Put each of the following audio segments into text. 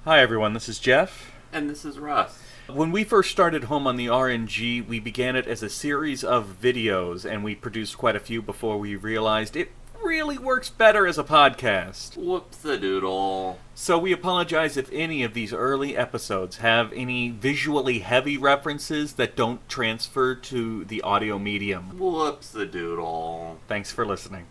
Hi everyone, this is Jeff. And this is Russ. When we first started Home on the RNG, we began it as a series of videos, and we produced quite a few before we realized it really works better as a podcast. Whoops-a-doodle. So we apologize if any of these early episodes have any visually heavy references that don't transfer to the audio medium. Whoops-a-doodle. Thanks for listening.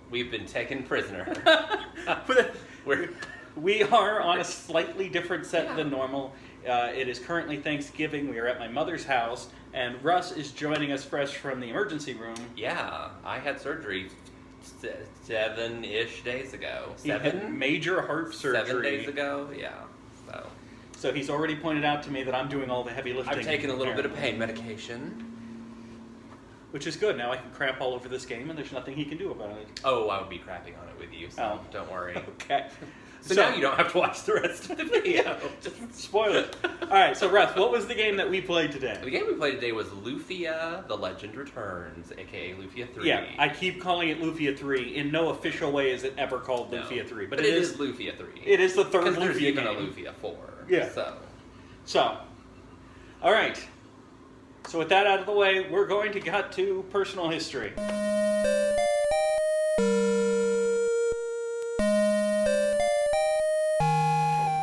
We've been taken prisoner. We are on a slightly different set than normal. It is currently Thanksgiving. We are at my mother's house, and Russ is joining us fresh from the emergency room. Yeah, I had surgery 7-ish days ago. He had major heart surgery. 7 days ago, yeah. So he's already pointed out to me that I'm doing all the heavy lifting. I've taken a little bit of pain medication. Which is good. Now I can crap all over this game, and there's nothing he can do about it. Oh, I would be crapping on it with you, so don't worry. Okay. So now you don't have to watch the rest of the video. Just spoil it. Alright, so Russ, what was the game that we played today? The game we played today was Lufia, The Legend Returns, aka Lufia 3. Yeah, I keep calling it Lufia 3. In no official way is it ever called Lufia 3. But it is Lufia 3. It is the third Lufia game. Because there's even a Lufia 4. Yeah. So, alright. So with that out of the way, we're going to cut to personal history.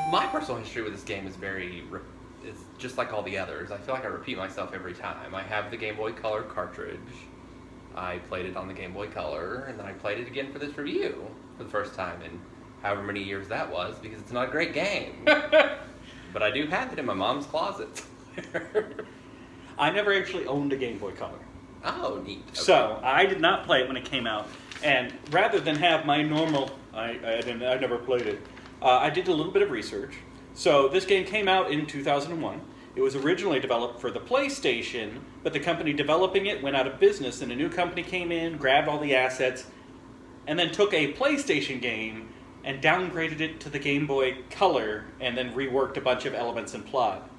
My personal history with this game is it's just like all the others. I feel like I repeat myself every time. I have the Game Boy Color cartridge. I played it on the Game Boy Color, and then I played it again for this review for the first time in however many years that was, because it's not a great game. But I do have it in my mom's closet. I never actually owned a Game Boy Color. Oh, neat. Okay. So, I did not play it when it came out. And rather than have my normal... I never played it. I did a little bit of research. So, this game came out in 2001. It was originally developed for the PlayStation, but the company developing it went out of business, and a new company came in, grabbed all the assets, and then took a PlayStation game and downgraded it to the Game Boy Color, and then reworked a bunch of elements and plot.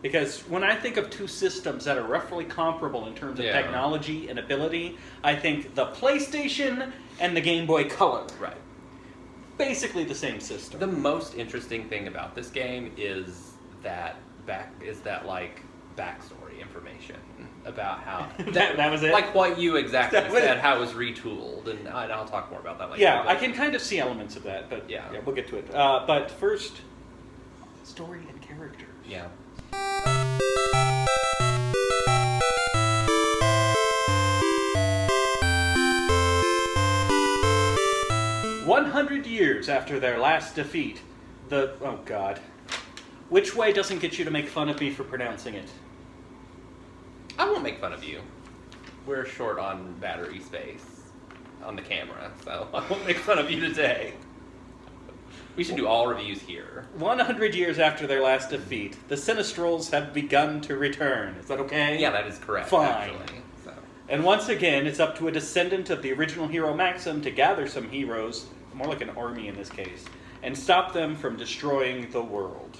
Because when I think of two systems that are roughly comparable in terms of technology and ability, I think the PlayStation and the Game Boy Color. Right. Basically the same system. The most interesting thing about this game is that backstory information about how that was it. Like what you exactly said, how it was retooled, and I'll talk more about that later. Yeah, I can kind of see elements of that, but yeah we'll get to it. But first, story and characters. Yeah. 100 years after their last defeat, oh god. Which way doesn't get you to make fun of me for pronouncing it? I won't make fun of you. We're short on battery space on the camera, so I won't make fun of you today. We should do all reviews here. 100 years after their last defeat, the Sinistrals have begun to return. Is that okay? Yeah, that is correct, Fine. Actually. So. And once again, it's up to a descendant of the original hero Maxim to gather some heroes, more like an army in this case, and stop them from destroying the world.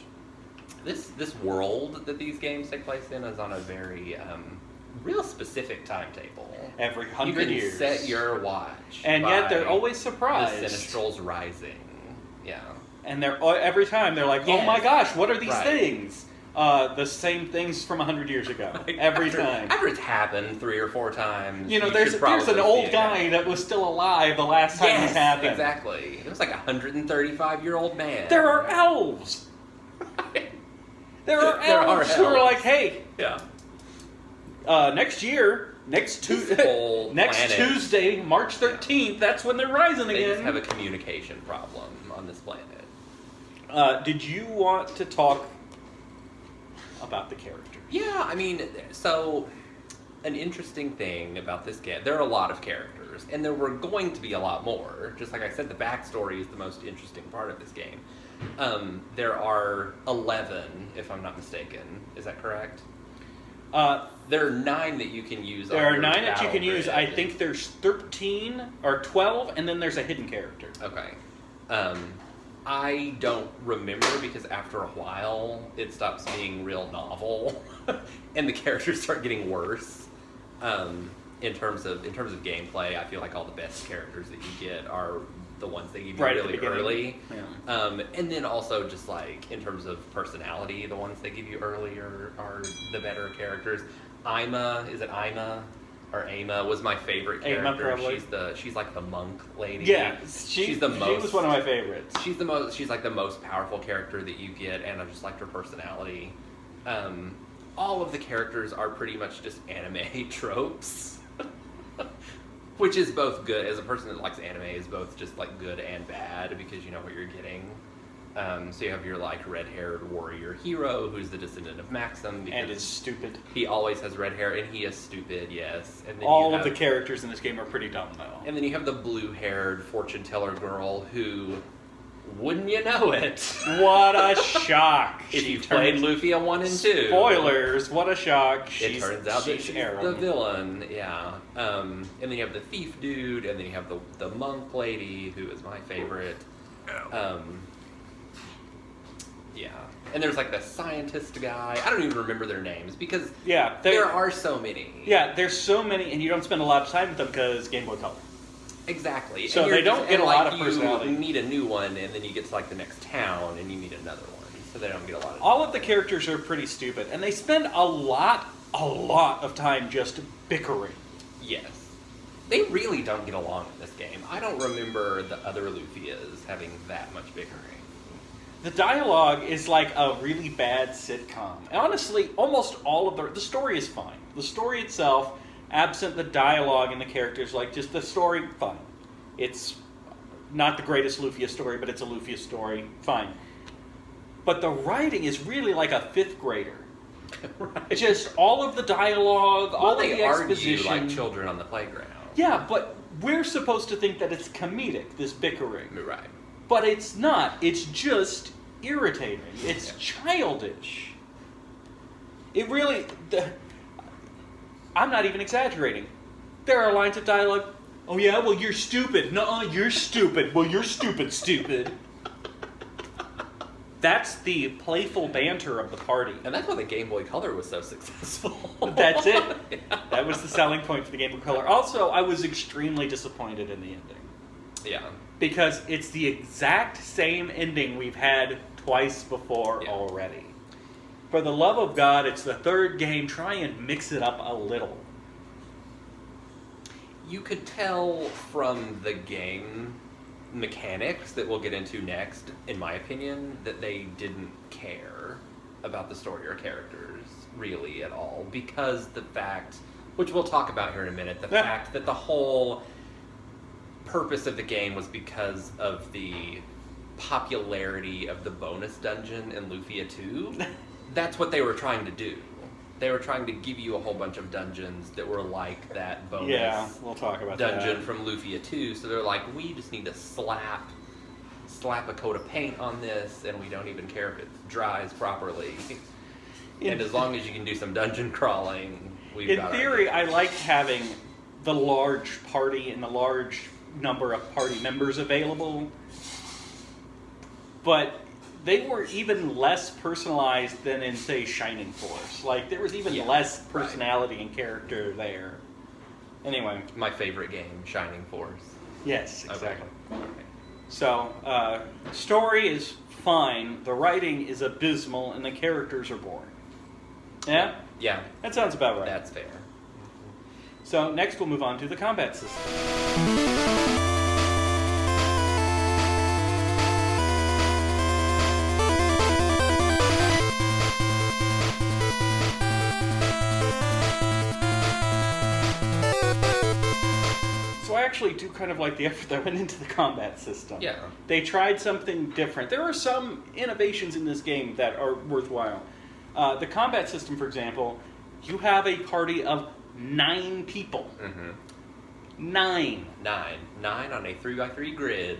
This world that these games take place in is on a very real specific timetable. Every 100 years. You can set your watch. And yet they're always surprised. The Sinistrals rising. Yeah. And every time they're like, oh my gosh, what are these things? The same things from 100 years ago. Every time. After it's happened 3 or 4 times. You know, there's an old guy that was still alive the last time this happened. Exactly. It was like a 135-year-old man. There are elves! There are elves who are like, hey, next Tuesday, March 13th, that's when they're rising again. They just have a communication problem on this planet. Did you want to talk about the characters? Yeah, I mean, so an interesting thing about this game, there are a lot of characters. characters, and there were going to be a lot more. Just like I said, the backstory is the most interesting part of this game. There are 11, if I'm not mistaken. Is that correct? There are 9 that you can use. There are 9 that you can use. I think there's 13 or 12, and then there's a hidden character. Okay. I don't remember because after a while it stops being real novel, and the characters start getting worse. In terms of gameplay, I feel like all the best characters that you get are the ones they give you really early. Yeah. And then also just like in terms of personality, the ones they give you early are the better characters. Is it Ima? Or Ama was my favorite character. Ama, probably. She's like the monk lady. Yeah, she's the most. She was one of my favorites. She's like the most powerful character that you get, and I just liked her personality. All of the characters are pretty much just anime tropes, which is both good. As a person that likes anime, is both just like good and bad because you know what you're getting. So you have your like red-haired warrior hero who's the descendant of Maxim and is stupid. He always has red hair and he is stupid. Yes, and then all of the characters in this game are pretty dumb though. And then you have the blue-haired fortune teller girl who, wouldn't you know it? What a shock! If you played Lufia 1 and 2. Spoilers! What a shock! It turns out that she's the villain. Yeah. And then you have the thief dude, and then you have the monk lady who is my favorite. Yeah. And there's like the scientist guy. I don't even remember their names because there are so many. Yeah, there's so many, and you don't spend a lot of time with them because Game Boy Color. Exactly. So they don't get a lot of personality. You meet a new one, and then you get to like the next town, and you meet another one. So they don't get a lot of. All of the characters are pretty stupid, and they spend a lot of time just bickering. Yes. They really don't get along in this game. I don't remember the other Lufias having that much bickering. The dialogue is like a really bad sitcom. And honestly, almost all of the story is fine. The story itself, absent the dialogue and the characters, like just the story, fine. It's not the greatest Lufia story, but it's a Lufia story, fine. But the writing is really like a 5th grader. Right. It's just all of the dialogue, all of the exposition. Argue like children on the playground. Yeah, but we're supposed to think that it's comedic, this bickering. Right. But it's not. It's just irritating. It's childish. It really... I'm not even exaggerating. There are lines of dialogue. Oh yeah, well you're stupid. Nuh-uh, you're stupid. Well you're stupid. That's the playful banter of the party. And that's why the Game Boy Color was so successful. That's it. Yeah. That was the selling point for the Game Boy Color. Also, I was extremely disappointed in the ending. Yeah. Because it's the exact same ending we've had twice before already. For the love of God, it's the 3rd game. Try and mix it up a little. You could tell from the game mechanics that we'll get into next, in my opinion, that they didn't care about the story or characters really at all. Because the fact, which we'll talk about here in a minute, the fact that the whole purpose of the game was because of the popularity of the bonus dungeon in Lufia 2. That's what they were trying to do. They were trying to give you a whole bunch of dungeons that were like that bonus we'll talk about dungeon from Lufia 2. So they're like, we just need to slap a coat of paint on this, and we don't even care if it dries properly. And as long as you can do some dungeon crawling, we've got in theory, I liked having the large party and the large number of party members available, but they were even less personalized than in, say, Shining Force. Like, there was even less personality and character there. Anyway. My favorite game, Shining Force. Yes, exactly. Okay. So, story is fine, the writing is abysmal, and the characters are boring. Yeah? Yeah. That sounds about right. That's fair. So, next we'll move on to the combat system. I actually do kind of like the effort that went into the combat system. Yeah. They tried something different. There are some innovations in this game that are worthwhile. The combat system, for example, you have a party of 9 people. Mm-hmm. 9. 9 on a 3x3 grid.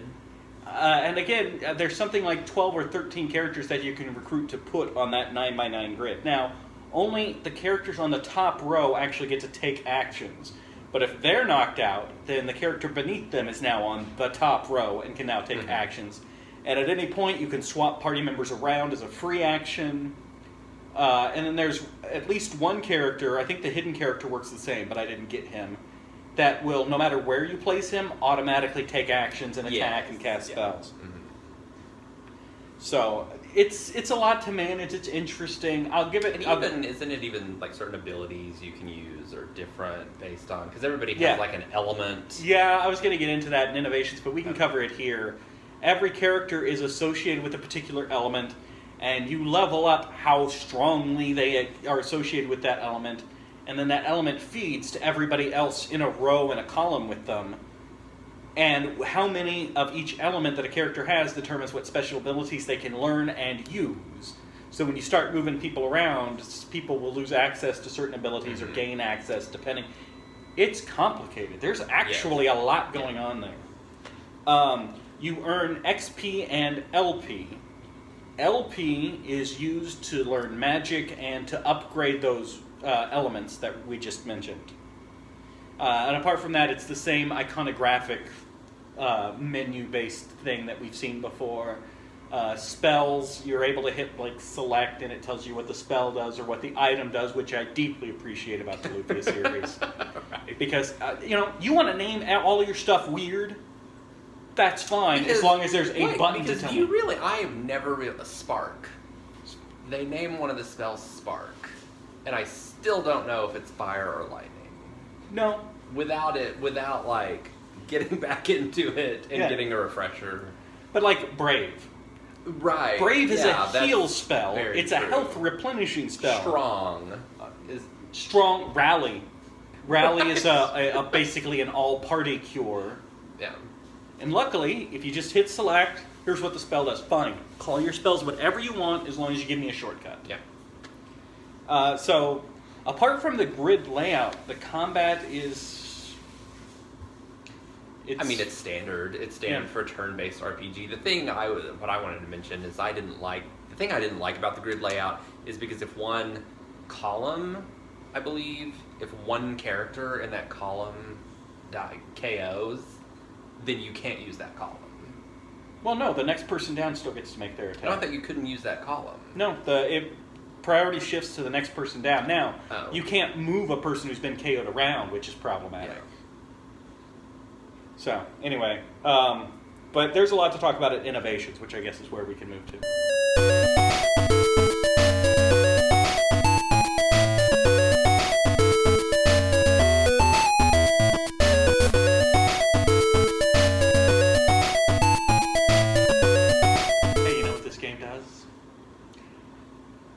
And again, there's something like 12 or 13 characters that you can recruit to put on that 9x9 grid. Now, only the characters on the top row actually get to take actions. But if they're knocked out, then the character beneath them is now on the top row and can now take actions. And at any point, you can swap party members around as a free action. And then there's at least one character, I think the hidden character works the same, but I didn't get him, that will, no matter where you place him, automatically take actions and attack and cast spells. So it's a lot to manage. It's interesting. I'll give it. Isn't it even like certain abilities you can use are different based on, because everybody has like an element. Yeah, I was going to get into that in innovations, but we can cover it here. Every character is associated with a particular element, and you level up how strongly they are associated with that element, and then that element feeds to everybody else in a row and a column with them. And how many of each element that a character has determines what special abilities they can learn and use. So when you start moving people around, people will lose access to certain abilities or gain access depending. It's complicated. There's actually a lot going on there. You earn XP and LP. LP is used to learn magic and to upgrade those elements that we just mentioned. And apart from that, it's the same iconographic menu-based thing that we've seen before. Spells, you're able to hit like select and it tells you what the spell does or what the item does, which I deeply appreciate about the Lufia series. Right. Because, you want to name all of your stuff weird, that's fine, as long as there's a button to tell me. I have never really... Spark. They name one of the spells Spark, and I still don't know if it's fire or lightning. No. Without like, getting back into it and getting a refresher. But like Brave. Right. Brave is a heal spell. It's a health replenishing spell. Strong. Rally. Rally is a basically an all-party cure. Yeah. And luckily, if you just hit select, here's what the spell does. Fine. Call your spells whatever you want as long as you give me a shortcut. Yeah. So, apart from the grid layout, the combat is... It's standard. It's standard for a turn-based RPG. What I wanted to mention is the thing I didn't like about the grid layout is because if one column, I believe, if one character in that column KOs, then you can't use that column. Well, no, the next person down still gets to make their attack. I thought you couldn't use that column. No, priority shifts to the next person down. Now, you can't move a person who's been KO'd around, which is problematic. Yeah. So, anyway, but there's a lot to talk about at Innovations, which I guess is where we can move to.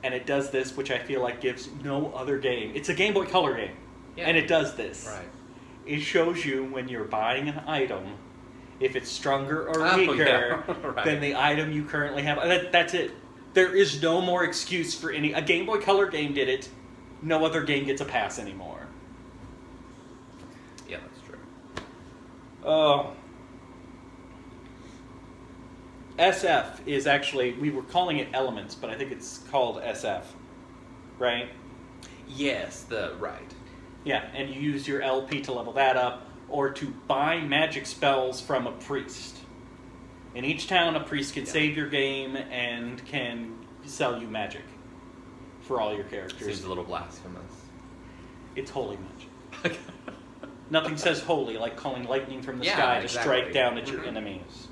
And it does this, which I feel like gives no other game. It's a Game Boy Color game, and it does this. Right. It shows you when you're buying an item, if it's stronger or weaker than the item you currently have. That's it. There is no more excuse for any... A Game Boy Color game did it. No other game gets a pass anymore. Yeah, that's true. SF is actually, we were calling it Elements, but I think it's called SF, right? Yes, right. Yeah, and you use your LP to level that up, or to buy magic spells from a priest. In each town, a priest can save your game and can sell you magic for all your characters. Seems a little blasphemous. It's holy magic. Nothing says holy like calling lightning from the sky to strike down at your enemies.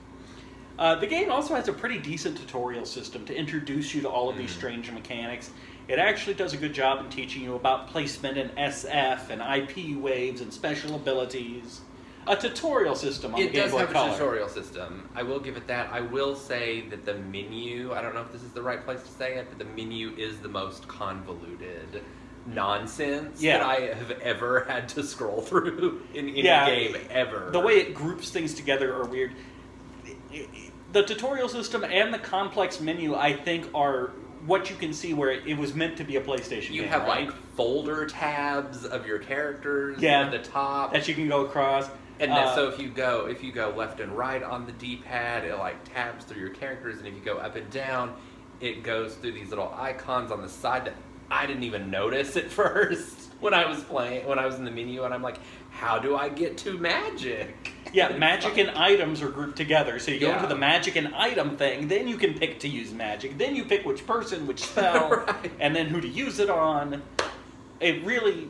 The game also has a pretty decent tutorial system to introduce you to all of these strange mechanics. It actually does a good job in teaching you about placement and SF and IP waves and special abilities. A tutorial system on the Game Boy Color. It does have a tutorial system. I will give it that. I will say that the menu, I don't know if this is the right place to say it, but the menu is the most convoluted nonsense that I have ever had to scroll through in any game ever. The way it groups things together are weird. The tutorial system and the complex menu, I think, are what you can see where it was meant to be a PlayStation You game, have right? like folder tabs of your characters Yeah. at the top. that you can go across. And then, so if you go left and right on the D-pad, it like tabs through your characters, and if you go up and down, it goes through these little icons on the side that I didn't even notice at first when I was in the menu, and I'm like, how do I get to magic? Yeah, magic and items are grouped together. So you go Yeah. into the magic and item thing, then you can pick to use magic, then you pick which person, which spell, Right. and then who to use it on. It really,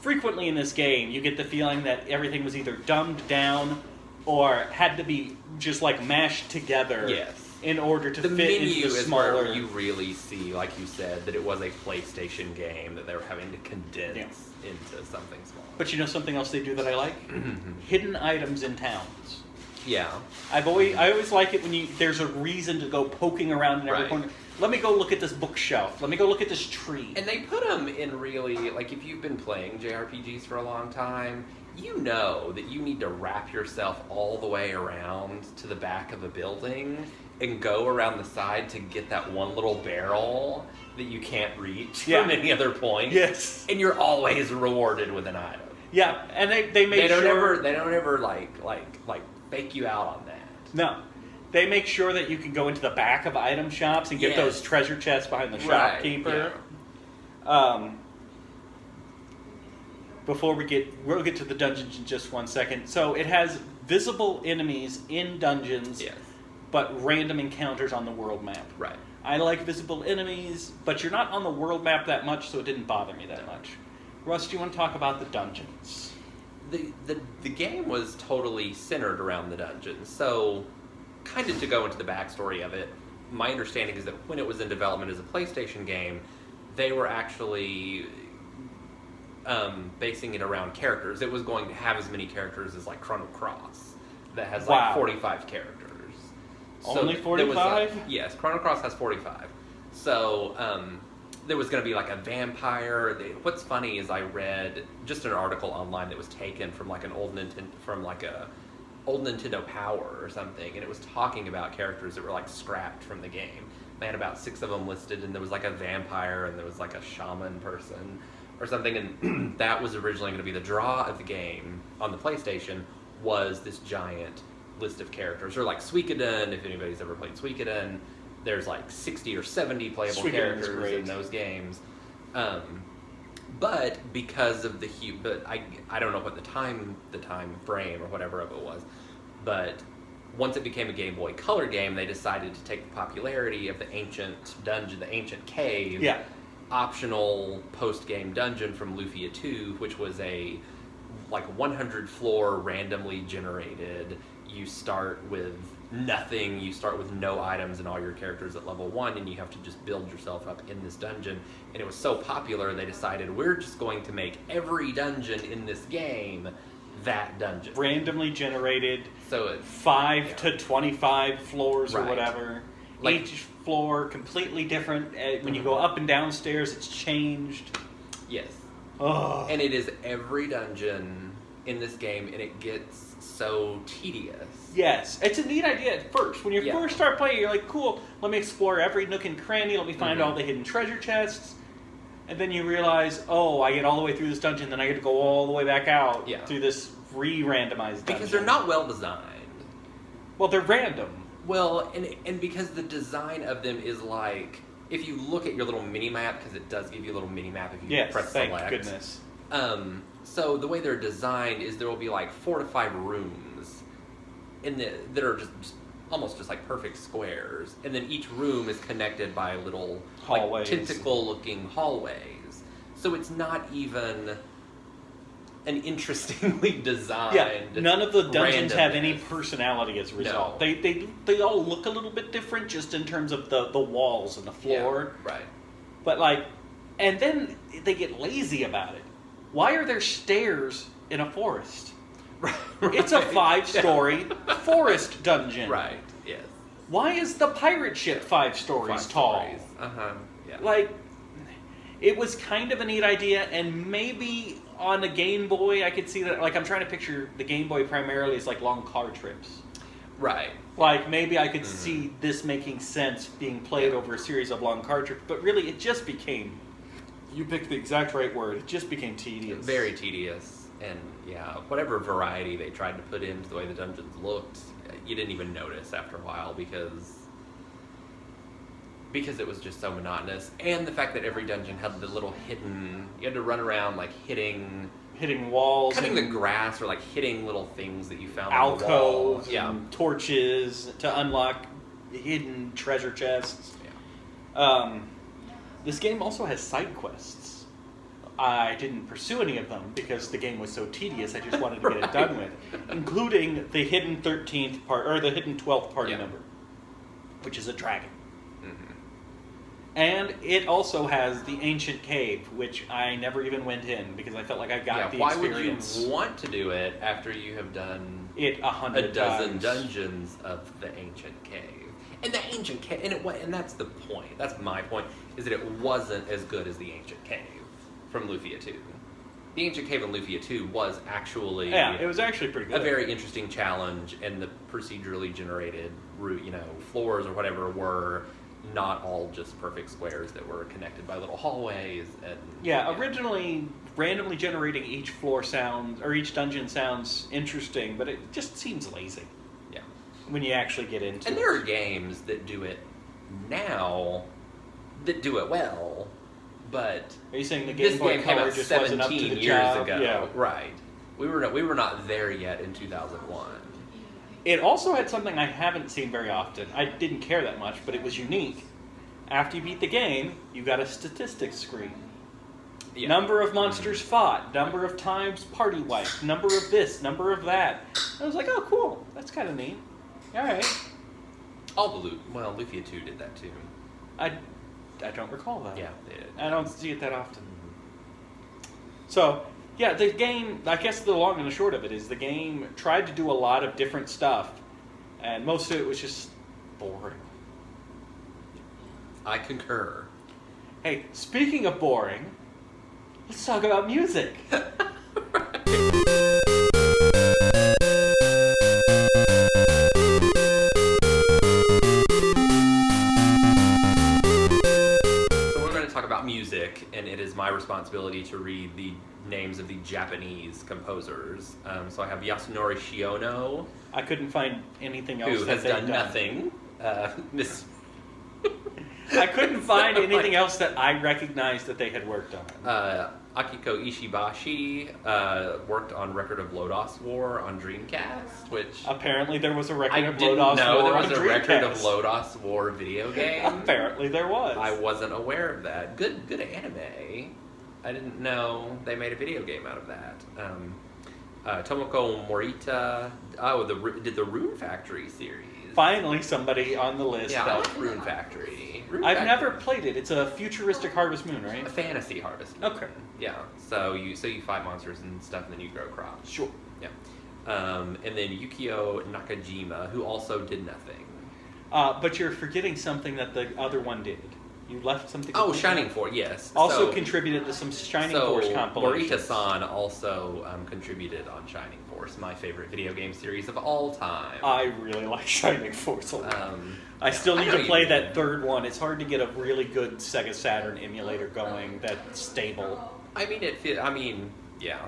frequently in this game, you get the feeling that everything was either dumbed down or had to be just like mashed together. Yes. In order to The fit menu into the is smaller. where you really see, like you said, that it was a PlayStation game that they were having to condense into something small. But you know something else they do that I like? Hidden items in towns. Yeah. I always like it when there's a reason to go poking around in every Right. corner. Let me go look at this bookshelf. Let me go look at this tree. And they put them in really, like, if you've been playing JRPGs for a long time, you know that you need to wrap yourself all the way around to the back of a building and go around the side to get that one little barrel that you can't reach Yeah. from any other point. Yes. And you're always rewarded with an item. Yeah, and they make They don't sure ever like fake you out on that. no, they make sure that you can go into the back of item shops and get Yes. those treasure chests behind the Right, shopkeeper. yeah. Before we'll get to the dungeons in just 1 second. So it has visible enemies in dungeons, Yes. but random encounters on the world map. Right. I like visible enemies, but you're not on the world map that much, so it didn't bother me that much. Russ, do you want to talk about the dungeons? The game was totally centered around the dungeons. So, kind of to go into the backstory of it, my understanding is that when it was in development as a PlayStation game, they were actually basing it around characters. It was going to have as many characters as like Chrono Cross, that has like Wow. 45 characters. Only there 45? was yes, Chrono Cross has 45. So there was going to be like a vampire. What's funny is I read just an article online that was taken from like an old Nintendo Power or something, and it was talking about characters that were like scrapped from the game. They had about 6 of them listed, and there was like a vampire, and there was like a shaman person or something, and that was originally going to be the draw of the game on the PlayStation, was this giant list of characters. Or like Suikoden, if anybody's ever played Suikoden, there's like 60 or 70 playable Suikoden is characters great. in those games. But because of but I don't know what the time frame or whatever of it was, but once it became a Game Boy Color game, they decided to take the popularity of the ancient dungeon, the ancient cave, Yeah. optional post-game dungeon from Lufia 2, which was a like 100 floor randomly generated. You start with nothing, you start with no items and all your characters at level 1, and you have to just build yourself up in this dungeon. And it was so popular, they decided, we're just going to make every dungeon in this game that dungeon. Randomly generated, So it's 5 to 25 floors or Right. whatever. Like- Each floor completely different. When you go up and down stairs, it's changed. yes. Oh. And it is every dungeon in this game, and it gets so tedious. Yes, it's a neat idea at first. When you Yeah. first start playing, you're like, cool, let me explore every nook and cranny, let me find Mhm. all the hidden treasure chests. And then you realize, oh, I get all the way through this dungeon, then I get to go all the way back out Yeah. through this re-randomized dungeon. Because they're not well designed. Well, they're random. Well, and because the design of them is like, if you look at your little mini map, because it does give you a little mini map if you Yes, press thank select. goodness. So the way they're designed is there will be like 4 to 5 rooms that are just almost just like perfect squares, and then each room is connected by little Hallways. like tentacle-looking hallways. So it's not even an interestingly designed. Yeah, none of the dungeons have any randomness. personality as a result. No. They all look a little bit different just in terms of the walls and the floor. Yeah, right. But like, and then they get lazy about it. Why are there stairs in a forest? It's a 5-story forest dungeon. Right. Yes. Why is the pirate ship 5 stories tall? Yeah. Like, it was kind of a neat idea, and maybe on a Game Boy I could see that. Like, I'm trying to picture the Game Boy primarily as like long car trips. Right. Like, maybe I could see this making sense being played over a series of long cartridges, but really it just became, you picked the exact right word, it just became tedious. Very tedious. And, yeah, whatever variety they tried to put into the way the dungeons looked, you didn't even notice after a while because it was just so monotonous. And the fact that every dungeon had the little hidden, you had to run around, like, hitting walls, cutting the grass, or like hitting little things that you found alcoves, on the wall. and torches to unlock hidden treasure chests. Yeah. This game also has side quests. I didn't pursue any of them because the game was so tedious. I just wanted to get it done with, including the hidden 13th part or the hidden 12th party member, which is a dragon. And it also has the ancient cave, which I never even went in because I felt like I got the experience. Why would you want to do it after you have done it 100 a dozen times. Dungeons of the ancient cave? And the ancient cave, and that's the point. That's my point, is that it wasn't as good as the ancient cave from Lufia 2. The ancient cave in Lufia 2 was actually it was actually pretty good. A very interesting challenge, and the procedurally generated floors or whatever were not all just perfect squares that were connected by little hallways. And originally randomly generating each floor sounds or each dungeon sounds interesting, but it just seems lazy. Yeah. When you actually get into it. And there are games that do it now that do it well, but are you saying the Game Boy Color just wasn't up to the years job? ago? Yeah. Right. We were not there yet in 2001. It also had something I haven't seen very often. I didn't care that much, but it was unique. After you beat the game, you got a statistics screen. Yeah. Number of monsters fought, number of times party wiped, number of this, number of that. I was like, oh, cool. That's kind of neat. All right. Lufia 2 did that too. I don't recall that. Yeah, they did. I don't see it that often. So, yeah, the game, I guess the long and the short of it is the game tried to do a lot of different stuff, and most of it was just boring. I concur. Hey, speaking of boring, let's talk about music. Music, and it is my responsibility to read the names of the Japanese composers. So I have Yasunori Shiono. I couldn't find anything else who has done nothing. I couldn't find anything else that I recognized that they had worked on. Akiko Ishibashi worked on Record of Lodos War on Dreamcast, which apparently there was a Record of Lodos War I didn't know there was on a Dreamcast. Record of Lodos War video game. Apparently there was. I wasn't aware of that. Good anime. I didn't know they made a video game out of that. Tomoko Morita did the Rune Factory series. Finally, somebody on the list. Yeah, I like Rune Factory. I've never played it. It's a futuristic Harvest Moon, right? A fantasy Harvest Moon. Okay. Yeah. So you fight monsters and stuff, and then you grow crops. Sure. Yeah. And then Yukio Nakajima, who also did nothing. But you're forgetting something that the other one did. You left something. Oh, Shining Force, yes. Also contributed to some Shining Force compilations. Morita-san also contributed on Shining Force, my favorite video game series of all time. I really like Shining Force a lot. I still need to play that third one. It's hard to get a really good Sega Saturn emulator going that's stable. Yeah.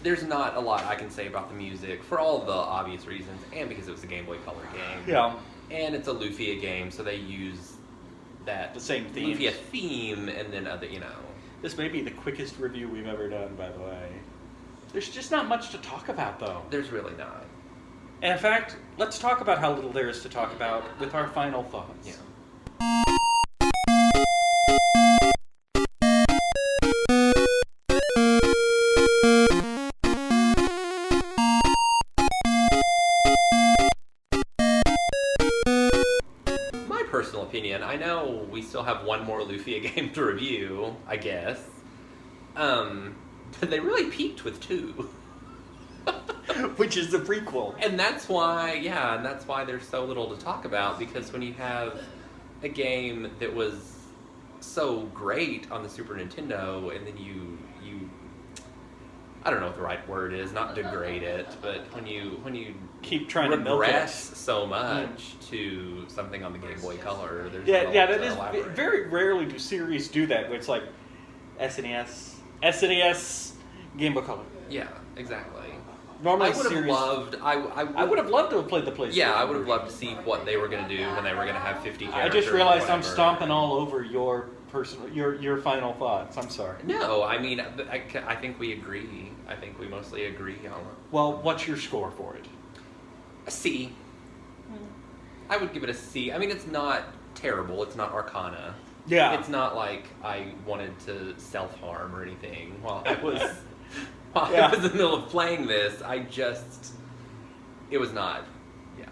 There's not a lot I can say about the music for all the obvious reasons, and because it was a Game Boy Color game. Yeah. And it's a Lufia game, so they use the same theme. Lufia theme, and then other, This may be the quickest review we've ever done, by the way. There's just not much to talk about, though. There's really not. And in fact, let's talk about how little there is to talk about with our final thoughts. Yeah. Personal opinion, I know we still have one more Lufia game to review, I guess. But they really peaked with 2. Which is the prequel. And that's why there's so little to talk about, because when you have a game that was so great on the Super Nintendo, and then I don't know what the right word is, not degrade it, but when you keep trying to milk regress it so much to something on the Game Boy Color, there's yeah, not a yeah, lot that to is elaborate. very rarely do series do that. Where it's like SNES, Game Boy Color. Yeah, exactly. Normally, I would have series. loved. I would have loved to have played the PlayStation. Yeah, I would have loved to see what they were going to do when they were going to have 50 I characters. just realized or I'm whatever. stomping all over your your final thoughts. I'm sorry. No, I mean, I think we agree. I think we mostly agree on Well, what's your score for it? a C. I would give it a C. I mean, it's not terrible. It's not Arcana. Yeah. It's not like I wanted to self-harm or anything while I was Yeah. I was in the middle of playing this. It was not. Yeah.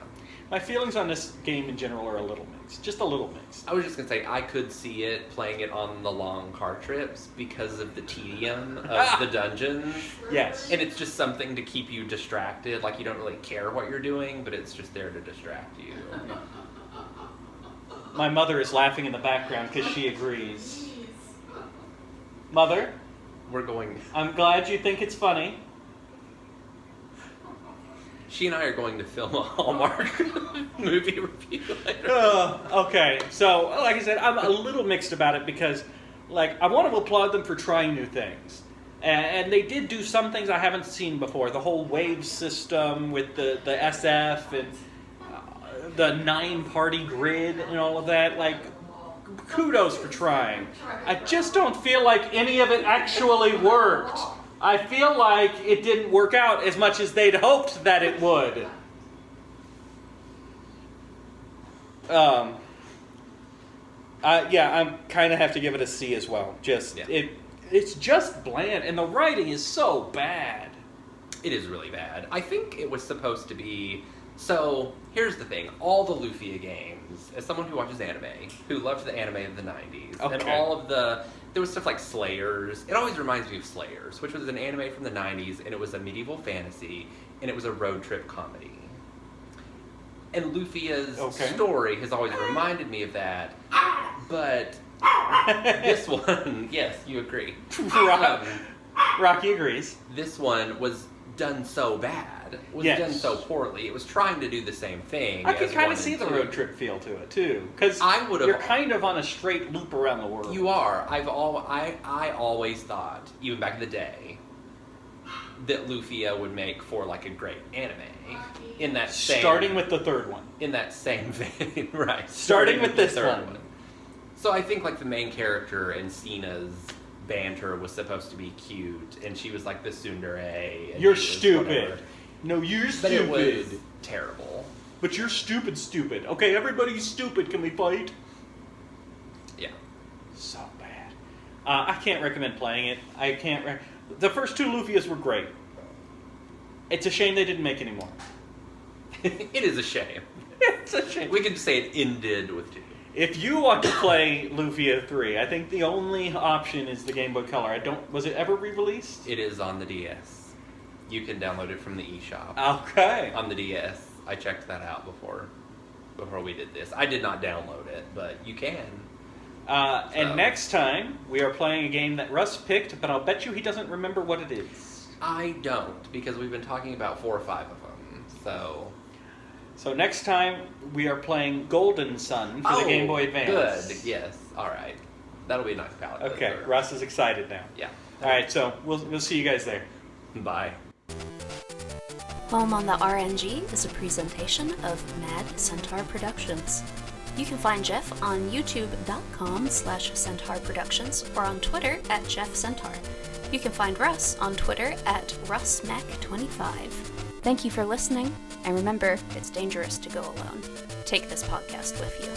My feelings on this game in general are a little mixed. Just a little mixed. I was just gonna say I could see it playing it on the long car trips because of the tedium of the dungeons. Yes. And it's just something to keep you distracted. Like you don't really care what you're doing, but it's just there to distract you. My mother is laughing in the background because she agrees. Mother, We're going. I'm glad you think it's funny. She and I are going to film a Hallmark movie review later. Okay, so like I said, I'm a little mixed about it because, like, I want to applaud them for trying new things, and they did do some things I haven't seen before. The whole wave system with the SF and the 9-party grid and all of that. Like, kudos for trying. I just don't feel like any of it actually worked. I feel like it didn't work out as much as they'd hoped that it would. Yeah, I kind of have to give it a C as well. Just Yeah. it's just bland, and the writing is so bad. It is really bad. I think it was supposed to be. So, here's the thing. All the Lufia games, as someone who watches anime, who loved the anime of the 90s, and Okay. all of the... There was stuff like Slayers. It always reminds me of Slayers, which was an anime from the 90s, and it was a medieval fantasy, and it was a road trip comedy. And Lufia's story has always reminded me of that, but this one... Yes, you agree. Rocky agrees. This one was done so bad. Was Yes. done so poorly. It was trying to do the same thing. I could as kind one of see and the two. road trip feel to it too, because I would've- you're kind of on a straight loop around the world. You are. I always thought, even back in the day, that Lufia would make for like a great anime. In that same, starting with the third one. in that same vein, right? Starting with the this third one. So I think like the main character and Sina's banter was supposed to be cute, and she was like the tsundere. And You're he was stupid. whatever. No, you're But stupid. it was terrible. But you're stupid. Okay, everybody's stupid. Can we fight? Yeah. So bad. I can't recommend playing it. I can't. The first two Lufias were great. It's a shame they didn't make any more. It is a shame. It's a shame. We could say it ended with 2. If you want to play Lufia 3, I think the only option is the Game Boy Color. Was it ever re-released? It is on the DS. You can download it from the eShop. Okay. On the DS. I checked that out before we did this. I did not download it, but you can. And next time, we are playing a game that Russ picked, but I'll bet you he doesn't remember what it is. I don't, because we've been talking about 4 or 5 of them, so... So next time, we are playing Golden Sun for the Game Boy Advance. Good, yes. Alright. That'll be a nice palette. Okay, cleanser. Russ is excited now. Yeah. Alright, so we'll see you guys there. Bye. Home on the RNG is a presentation of Mad Centaur Productions. You can find Jeff on youtube.com/Centaur Productions or on Twitter @JeffCentaur. You can find Russ on Twitter @RussMac25. Thank you for listening, and remember, it's dangerous to go alone. Take this podcast with you.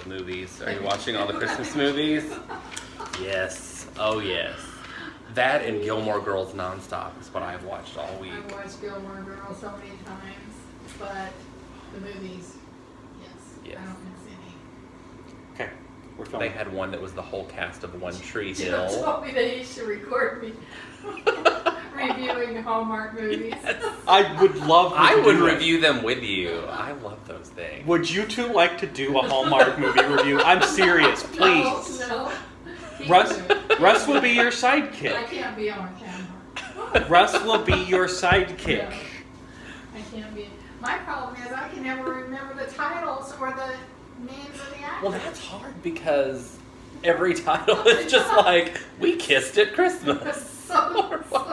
movies. Are you watching all the Christmas movies? Yes. Oh, yes. That and Gilmore Girls nonstop is what I've watched all week. I've watched Gilmore Girls so many times, but the movies, yes. I don't miss any. Okay, we're They filming. had one that was the whole cast of One Tree Jim Hill. told me that he should record me reviewing Hallmark movies. I would love to I would do it. review them with you. I love those things. Would you two like to do a Hallmark movie review? I'm serious, please. No. Russ will be your I sidekick. can't be on camera. Russ will be your sidekick. No, I can't be. My problem is I can never remember the titles or the names of the actors. Well, that's hard because every title is just like, we kissed at Christmas. So, Or what?